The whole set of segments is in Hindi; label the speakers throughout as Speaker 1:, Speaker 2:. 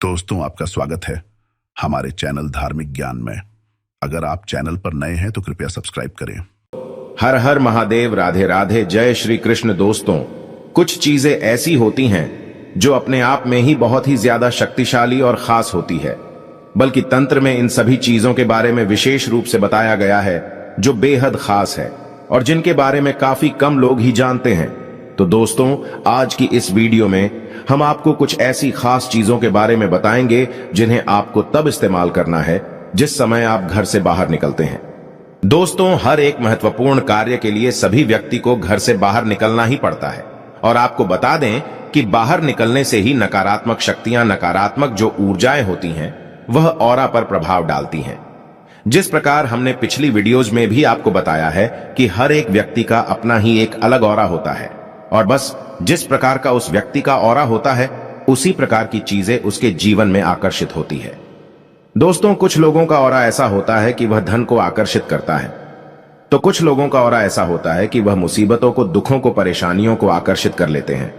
Speaker 1: दोस्तों, आपका स्वागत है हमारे चैनल धार्मिक ज्ञान में। अगर आप चैनल पर नए हैं तो कृपया सब्सक्राइब करें।
Speaker 2: हर हर महादेव, राधे राधे, जय श्री कृष्ण। दोस्तों, कुछ चीजें ऐसी होती हैं जो अपने आप में ही बहुत ही ज्यादा शक्तिशाली और खास होती है, बल्कि तंत्र में इन सभी चीजों के बारे में विशेष रूप से बताया गया है जो बेहद खास है और जिनके बारे में काफी कम लोग ही जानते हैं। तो दोस्तों, आज की इस वीडियो में हम आपको कुछ ऐसी खास चीजों के बारे में बताएंगे जिन्हें आपको तब इस्तेमाल करना है जिस समय आप घर से बाहर निकलते हैं। दोस्तों, हर एक महत्वपूर्ण कार्य के लिए सभी व्यक्ति को घर से बाहर निकलना ही पड़ता है और आपको बता दें कि बाहर निकलने से ही नकारात्मक शक्तियां, नकारात्मक जो ऊर्जाएं होती हैं, वह ऑरा पर प्रभाव डालती हैं। जिस प्रकार हमने पिछली वीडियोज में भी आपको बताया है कि हर एक व्यक्ति का अपना ही एक अलग ऑरा होता है और बस जिस प्रकार का उस व्यक्ति का ऑरा होता है उसी प्रकार की चीजें उसके जीवन में आकर्षित होती है। दोस्तों, कुछ लोगों का ऑरा ऐसा होता है कि वह धन को आकर्षित करता है, तो कुछ लोगों का ऑरा ऐसा होता है कि वह मुसीबतों को, दुखों को, परेशानियों को आकर्षित कर लेते हैं।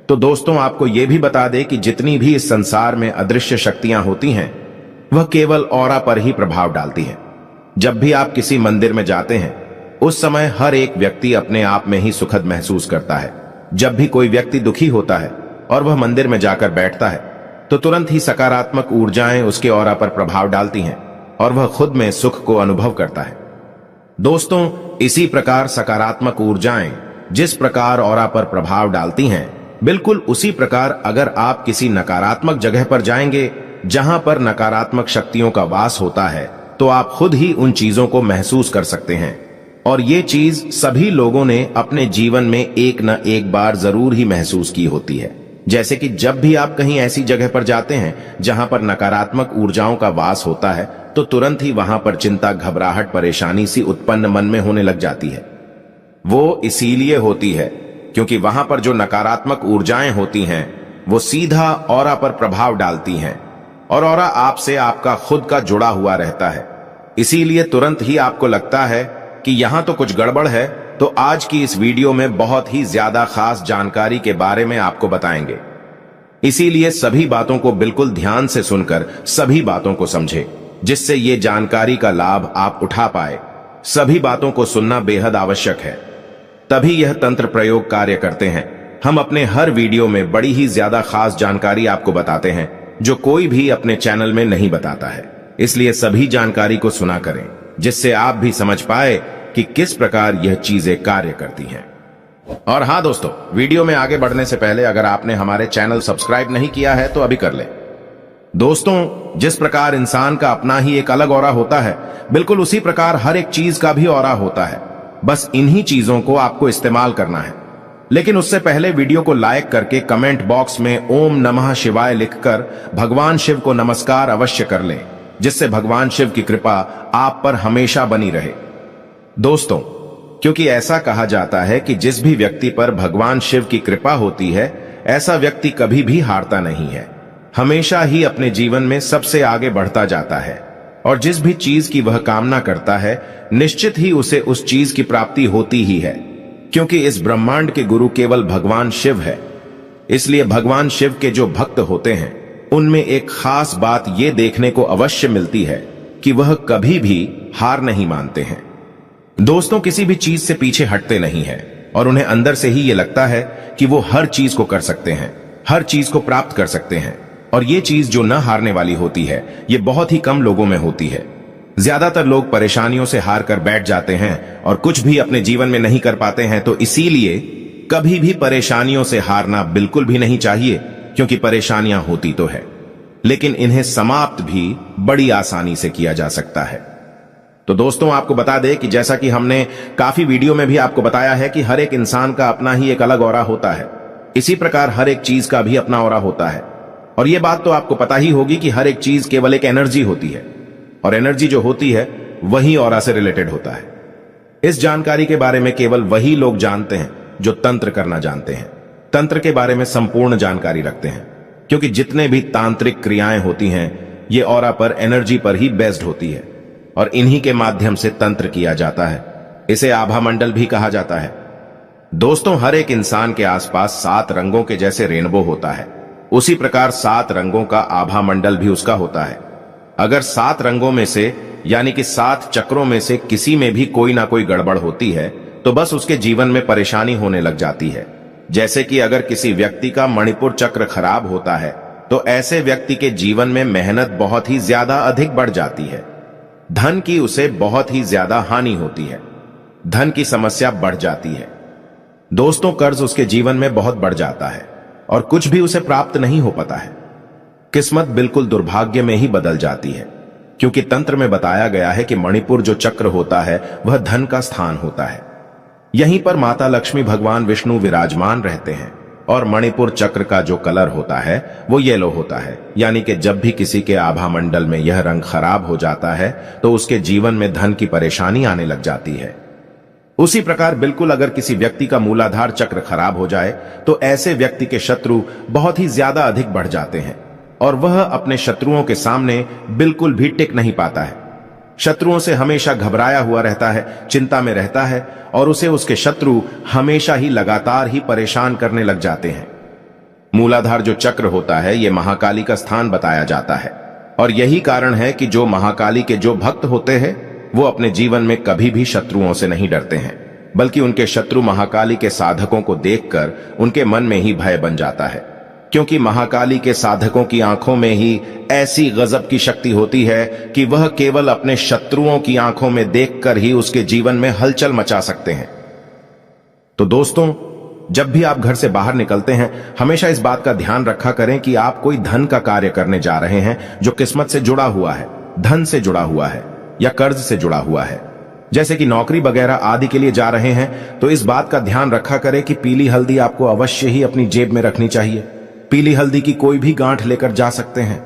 Speaker 2: तो दोस्तों, आपको यह भी बता दें कि जितनी भी इस संसार में अदृश्य शक्तियां होती हैं वह केवल ऑरा पर ही प्रभाव डालती हैं। जब भी आप किसी मंदिर में जाते हैं उस समय हर एक व्यक्ति अपने आप में ही सुखद महसूस करता है। जब भी कोई व्यक्ति दुखी होता है और वह मंदिर में जाकर बैठता है तो तुरंत ही सकारात्मक ऊर्जाएं उसके ऑरा पर प्रभाव डालती हैं और वह खुद में सुख को अनुभव करता है। दोस्तों, इसी प्रकार सकारात्मक ऊर्जाएं जिस प्रकार ऑरा पर प्रभाव डालती हैं, बिल्कुल उसी प्रकार अगर आप किसी नकारात्मक जगह पर जाएंगे जहां पर नकारात्मक शक्तियों का वास होता है तो आप खुद ही उन चीजों को महसूस कर सकते हैं। और ये चीज सभी लोगों ने अपने जीवन में एक न एक बार जरूर ही महसूस की होती है। जैसे कि जब भी आप कहीं ऐसी जगह पर जाते हैं जहां पर नकारात्मक ऊर्जाओं का वास होता है तो तुरंत ही वहां पर चिंता, घबराहट, परेशानी सी उत्पन्न मन में होने लग जाती है। वो इसीलिए होती है क्योंकि वहां पर जो नकारात्मक ऊर्जाएं होती हैं वो सीधा ऑरा पर प्रभाव डालती हैं और ऑरा आपसे, आपका खुद का जुड़ा हुआ रहता है। इसीलिए तुरंत ही आपको लगता है कि यहां तो कुछ गड़बड़ है। तो आज की इस वीडियो में बहुत ही ज्यादा खास जानकारी के बारे में आपको बताएंगे। इसीलिए सभी बातों को बिल्कुल ध्यान से सुनकर सभी बातों को समझे जिससे ये जानकारी का लाभ आप उठा पाए। सभी बातों को सुनना बेहद आवश्यक है, तभी यह तंत्र प्रयोग कार्य करते हैं। हम अपने हर वीडियो में बड़ी ही ज्यादा खास जानकारी आपको बताते हैं जो कोई भी अपने चैनल में नहीं बताता है। इसलिए सभी जानकारी को सुना करें जिससे आप भी समझ पाए कि किस प्रकार यह चीजें कार्य करती हैं। और हां दोस्तों, वीडियो में आगे बढ़ने से पहले अगर आपने हमारे चैनल सब्सक्राइब नहीं किया है तो अभी कर लें। दोस्तों, जिस प्रकार इंसान का अपना ही एक अलग ऑरा होता है, बिल्कुल उसी प्रकार हर एक चीज का भी ऑरा होता है। बस इन्हीं चीजों को आपको इस्तेमाल करना है। लेकिन उससे पहले वीडियो को लाइक करके कमेंट बॉक्स में ओम नमः शिवाय लिखकर भगवान शिव को नमस्कार अवश्य कर लें, जिससे भगवान शिव की कृपा आप पर हमेशा बनी रहे। दोस्तों, क्योंकि ऐसा कहा जाता है कि जिस भी व्यक्ति पर भगवान शिव की कृपा होती है ऐसा व्यक्ति कभी भी हारता नहीं है, हमेशा ही अपने जीवन में सबसे आगे बढ़ता जाता है और जिस भी चीज की वह कामना करता है निश्चित ही उसे उस चीज की प्राप्ति होती ही है, क्योंकि इस ब्रह्मांड के गुरु केवल भगवान शिव है। इसलिए भगवान शिव के जो भक्त होते हैं उनमें एक खास बात ये देखने को अवश्य मिलती है कि वह कभी भी हार नहीं मानते हैं। दोस्तों, किसी भी चीज से पीछे हटते नहीं हैं और उन्हें अंदर से ही ये लगता है कि वो हर चीज को कर सकते हैं, हर चीज को प्राप्त कर सकते हैं। और ये चीज जो न हारने वाली होती है ये बहुत ही कम लोगों में होती है। ज्यादातर लोग परेशानियों से हार कर बैठ जाते हैं और कुछ भी अपने जीवन में नहीं कर पाते हैं। तो इसीलिए कभी भी परेशानियों से हारना बिल्कुल भी नहीं चाहिए, क्योंकि परेशानियां होती तो है लेकिन इन्हें समाप्त भी बड़ी आसानी से किया जा सकता है। तो दोस्तों, आपको बता दें कि जैसा कि हमने काफी वीडियो में भी आपको बताया है कि हर एक इंसान का अपना ही एक अलग ऑरा होता है, इसी प्रकार हर एक चीज का भी अपना ऑरा होता है। और यह बात तो आपको पता ही होगी कि हर एक चीज केवल एक एनर्जी होती है और एनर्जी जो होती है वही ऑरा से रिलेटेड होता है। इस जानकारी के बारे में केवल वही लोग जानते हैं जो तंत्र करना जानते हैं, तंत्र के बारे में संपूर्ण जानकारी रखते हैं, क्योंकि जितने भी तांत्रिक क्रियाएं होती हैं ये ऑरा पर, एनर्जी पर ही बेस्ड होती है और इन्हीं के माध्यम से तंत्र किया जाता है। इसे आभा मंडल भी कहा जाता है। दोस्तों, हर एक इंसान के आसपास 7 रंगों के जैसे रेनबो होता है उसी प्रकार 7 रंगों का आभा मंडल भी उसका होता है। अगर 7 रंगों में से यानी कि 7 चक्रों में से किसी में भी कोई ना कोई गड़बड़ होती है तो बस उसके जीवन में परेशानी होने लग जाती है। जैसे कि अगर किसी व्यक्ति का मणिपुर चक्र खराब होता है तो ऐसे व्यक्ति के जीवन में मेहनत बहुत ही ज्यादा अधिक बढ़ जाती है, धन की उसे बहुत ही ज्यादा हानि होती है, धन की समस्या बढ़ जाती है। दोस्तों, कर्ज उसके जीवन में बहुत बढ़ जाता है और कुछ भी उसे प्राप्त नहीं हो पाता है। किस्मत बिल्कुल दुर्भाग्य में ही बदल जाती है, क्योंकि तंत्र में बताया गया है कि मणिपुर जो चक्र होता है वह धन का स्थान होता है। यहीं पर माता लक्ष्मी भगवान विष्णु विराजमान रहते हैं और मणिपुर चक्र का जो कलर होता है वो येलो होता है, यानी कि जब भी किसी के आभा मंडल में यह रंग खराब हो जाता है तो उसके जीवन में धन की परेशानी आने लग जाती है। उसी प्रकार बिल्कुल अगर किसी व्यक्ति का मूलाधार चक्र खराब हो जाए तो ऐसे व्यक्ति के शत्रु बहुत ही ज्यादा अधिक बढ़ जाते हैं और वह अपने शत्रुओं के सामने बिल्कुल भी टिक नहीं पाता है। शत्रुओं से हमेशा घबराया हुआ रहता है, चिंता में रहता है और उसे उसके शत्रु हमेशा ही लगातार ही परेशान करने लग जाते हैं। मूलाधार जो चक्र होता है यह महाकाली का स्थान बताया जाता है और यही कारण है कि जो महाकाली के जो भक्त होते हैं वो अपने जीवन में कभी भी शत्रुओं से नहीं डरते हैं, बल्कि उनके शत्रु महाकाली के साधकों को देखकर उनके मन में ही भय बन जाता है, क्योंकि महाकाली के साधकों की आंखों में ही ऐसी गजब की शक्ति होती है कि वह केवल अपने शत्रुओं की आंखों में देखकर ही उसके जीवन में हलचल मचा सकते हैं। तो दोस्तों, जब भी आप घर से बाहर निकलते हैं हमेशा इस बात का ध्यान रखा करें कि आप कोई धन का कार्य करने जा रहे हैं जो किस्मत से जुड़ा हुआ है, धन से जुड़ा हुआ है या कर्ज से जुड़ा हुआ है, जैसे कि नौकरी वगैरह आदि के लिए जा रहे हैं तो इस बात का ध्यान रखा करें कि पीली हल्दी आपको अवश्य ही अपनी जेब में रखनी चाहिए। पीली हल्दी की कोई भी गांठ लेकर जा सकते हैं,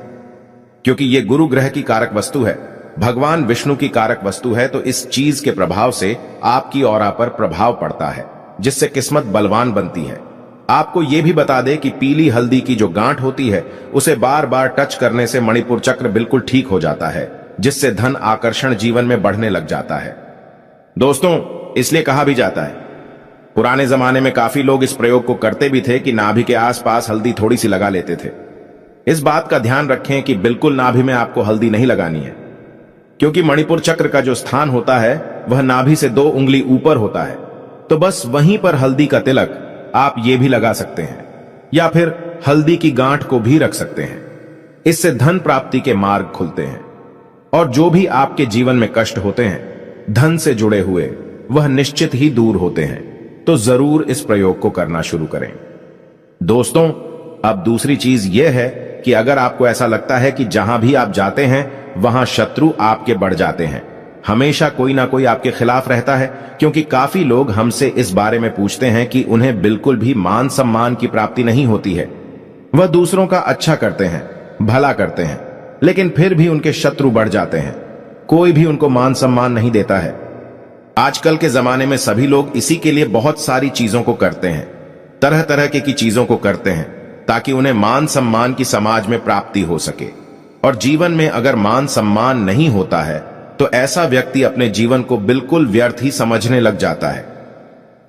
Speaker 2: क्योंकि यह गुरु ग्रह की कारक वस्तु है, भगवान विष्णु की कारक वस्तु है, तो इस चीज के प्रभाव से आपकी ऑरा पर प्रभाव पड़ता है जिससे किस्मत बलवान बनती है। आपको यह भी बता दे कि पीली हल्दी की जो गांठ होती है उसे बार बार टच करने से मणिपुर चक्र बिल्कुल ठीक हो जाता है, जिससे धन आकर्षण जीवन में बढ़ने लग जाता है। दोस्तों, इसलिए कहा भी जाता है, पुराने जमाने में काफी लोग इस प्रयोग को करते भी थे कि नाभि के आसपास हल्दी थोड़ी सी लगा लेते थे। इस बात का ध्यान रखें कि बिल्कुल नाभि में आपको हल्दी नहीं लगानी है, क्योंकि मणिपुर चक्र का जो स्थान होता है वह नाभि से 2 उंगली ऊपर होता है, तो बस वहीं पर हल्दी का तिलक आप ये भी लगा सकते हैं या फिर हल्दी की गांठ को भी रख सकते हैं। इससे धन प्राप्ति के मार्ग खुलते हैं और जो भी आपके जीवन में कष्ट होते हैं धन से जुड़े हुए वह निश्चित ही दूर होते हैं। तो जरूर इस प्रयोग को करना शुरू करें। दोस्तों, अब दूसरी चीज यह है कि अगर आपको ऐसा लगता है कि जहां भी आप जाते हैं वहां शत्रु आपके बढ़ जाते हैं, हमेशा कोई ना कोई आपके खिलाफ रहता है, क्योंकि काफी लोग हमसे इस बारे में पूछते हैं कि उन्हें बिल्कुल भी मान सम्मान की प्राप्ति नहीं होती है। वह दूसरों का अच्छा करते हैं, भला करते हैं, लेकिन फिर भी उनके शत्रु बढ़ जाते हैं, कोई भी उनको मान सम्मान नहीं देता है। आजकल के जमाने में सभी लोग इसी के लिए बहुत सारी चीजों को करते हैं, तरह तरह की चीजों को करते हैं ताकि उन्हें मान सम्मान की समाज में प्राप्ति हो सके। और जीवन में अगर मान सम्मान नहीं होता है तो ऐसा व्यक्ति अपने जीवन को बिल्कुल व्यर्थ ही समझने लग जाता है।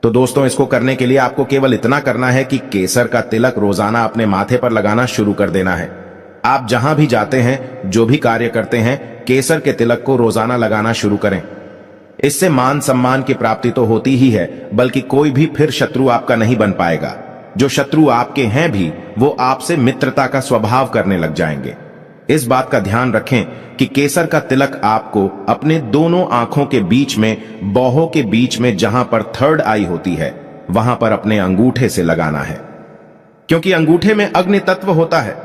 Speaker 2: तो दोस्तों, इसको करने के लिए आपको केवल इतना करना है कि केसर का तिलक रोजाना अपने माथे पर लगाना शुरू कर देना है। आप जहां भी जाते हैं, जो भी कार्य करते हैं, केसर के तिलक को रोजाना लगाना शुरू करें। इससे मान सम्मान की प्राप्ति तो होती ही है, बल्कि कोई भी फिर शत्रु आपका नहीं बन पाएगा। जो शत्रु आपके हैं भी वो आपसे मित्रता का स्वभाव करने लग जाएंगे। इस बात का ध्यान रखें कि केसर का तिलक आपको अपने दोनों आंखों के बीच में, बौहों के बीच में जहां पर 3rd आई होती है वहां पर अपने अंगूठे से लगाना है, क्योंकि अंगूठे में अग्नि तत्व होता है।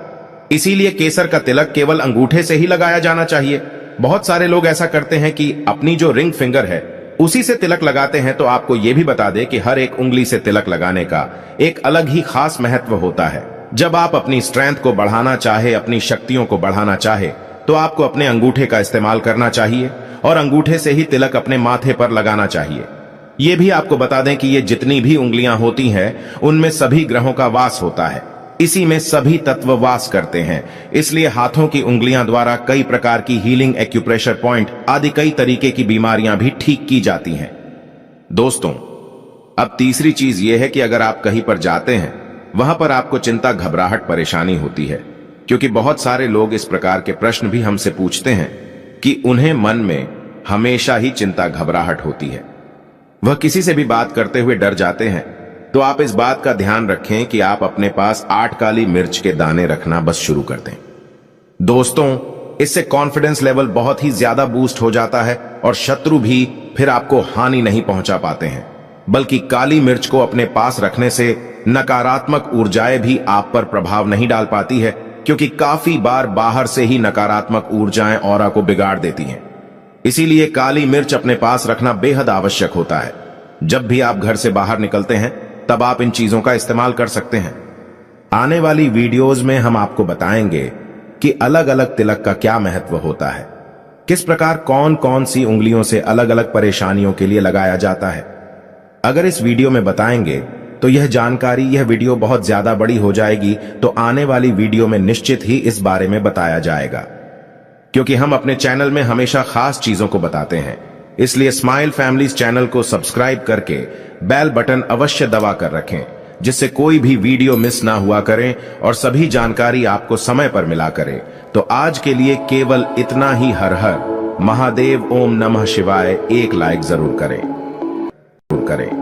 Speaker 2: इसीलिए केसर का तिलक केवल अंगूठे से ही लगाया जाना चाहिए। बहुत सारे लोग ऐसा करते हैं कि अपनी जो रिंग फिंगर है उसी से तिलक लगाते हैं, तो आपको यह भी बता दें कि हर एक उंगली से तिलक लगाने का एक अलग ही खास महत्व होता है। जब आप अपनी स्ट्रेंथ को बढ़ाना चाहे, अपनी शक्तियों को बढ़ाना चाहे, तो आपको अपने अंगूठे का इस्तेमाल करना चाहिए और अंगूठे से ही तिलक अपने माथे पर लगाना चाहिए। यह भी आपको बता दें कि ये जितनी भी उंगलियां होती हैं उनमें सभी ग्रहों का वास होता है, इसी में सभी तत्व वास करते हैं। इसलिए हाथों की उंगलियां द्वारा कई प्रकार की हीलिंग, एक्यूप्रेशर पॉइंट आदि कई तरीके की बीमारियां भी ठीक की जाती हैं। दोस्तों, अब तीसरी चीज यह है कि अगर आप कहीं पर जाते हैं वहां पर आपको चिंता, घबराहट, परेशानी होती है, क्योंकि बहुत सारे लोग इस प्रकार के प्रश्न भी हमसे पूछते हैं कि उन्हें मन में हमेशा ही चिंता, घबराहट होती है, वह किसी से भी बात करते हुए डर जाते हैं। तो आप इस बात का ध्यान रखें कि आप अपने पास 8 काली मिर्च के दाने रखना बस शुरू कर दें। दोस्तों, इससे कॉन्फिडेंस लेवल बहुत ही ज्यादा बूस्ट हो जाता है और शत्रु भी फिर आपको हानि नहीं पहुंचा पाते हैं, बल्कि काली मिर्च को अपने पास रखने से नकारात्मक ऊर्जाएं भी आप पर प्रभाव नहीं डाल पाती है, क्योंकि काफी बार बाहर से ही नकारात्मक ऊर्जाएं ऑरा को बिगाड़ देती हैं। इसीलिए काली मिर्च अपने पास रखना बेहद आवश्यक होता है। जब भी आप घर से बाहर निकलते हैं तब आप इन चीजों का इस्तेमाल कर सकते हैं। आने वाली वीडियोस में हम आपको बताएंगे कि अलग अलग तिलक का क्या महत्व होता है, किस प्रकार कौन कौन सी उंगलियों से अलग अलग परेशानियों के लिए लगाया जाता है। अगर इस वीडियो में बताएंगे तो यह वीडियो बहुत ज्यादा बड़ी हो जाएगी, तो आने वाली वीडियो में निश्चित ही इस बारे में बताया जाएगा, क्योंकि हम अपने चैनल में हमेशा खास चीजों को बताते हैं। इसलिए स्माइल फैमिलीज चैनल को सब्सक्राइब करके बेल बटन अवश्य दबा कर रखें, जिससे कोई भी वीडियो मिस ना हुआ करें और सभी जानकारी आपको समय पर मिला करे। तो आज के लिए केवल इतना ही। हर हर महादेव, ओम नमः शिवाय एक लाइक जरूर करें।